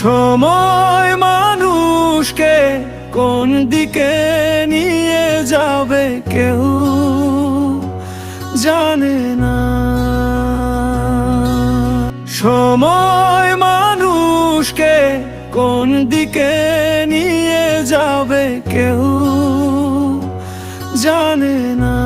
সময় মানুষকে কোন দিকে নিয়ে যাবে কেউ জানে না। সময় মানুষকে কোন দিকে নিয়ে যাবে কেউ জানে না।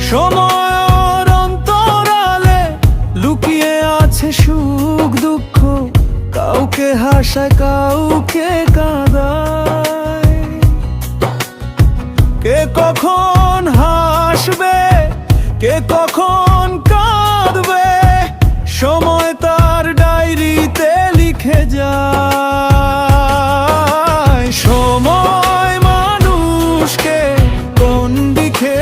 সময়ের অন্তরালে লুকিয়ে আছে সুখ দুঃখ, কাউকে হাসায় কাউকে কাঁদায়। কে কখন হাসবে কে কখন কাঁদবে, সময় তার ডায়েরিতে লিখে যায়। সময় মানুষকে কোন দিকে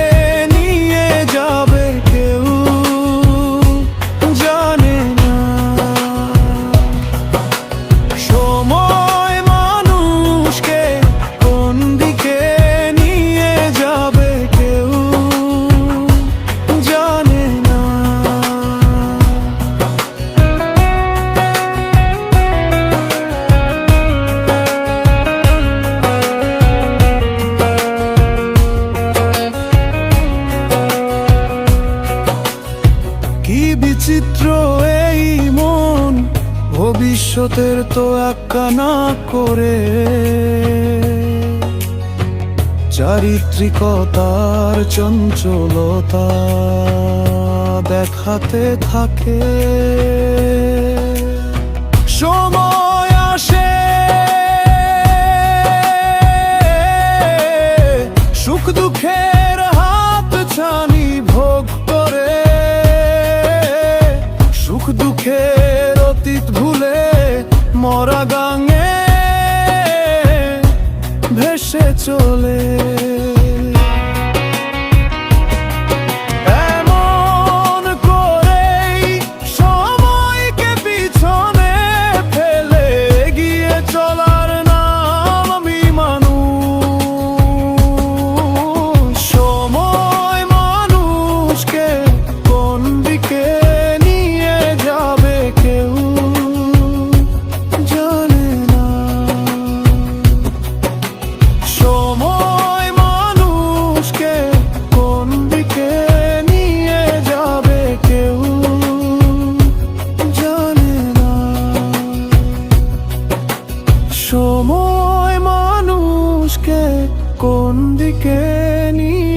নিয়ে যাবে কেউ জানে না। সময় মানুষকে কোন দিকে নিয়ে যাবে কেউ জানে না। কি বিচিত্র এই মন, ভবিষ্যতের তো একখানা করে চারিত্রিকতার চঞ্চলতা দেখাতে থাকে। সময় আসে সুখ দুঃখের হাত ছানি ভোগ করে, সুখ দুঃখের অতীত ভুলে মরা গাঙে ভেসে চলে। এমন করেই সময়কে পিছনে ফেলে গিয়ে চলার নাম আমি মানুষ। সময় মানুষকে কোন দিকে নিয়ে যাবে কেউ জানে না। সময় মানুষকে কোন দিকে নিয়ে যাবে কেউ জানে না। সময় মানুষকে কোন দিকে নিয়ে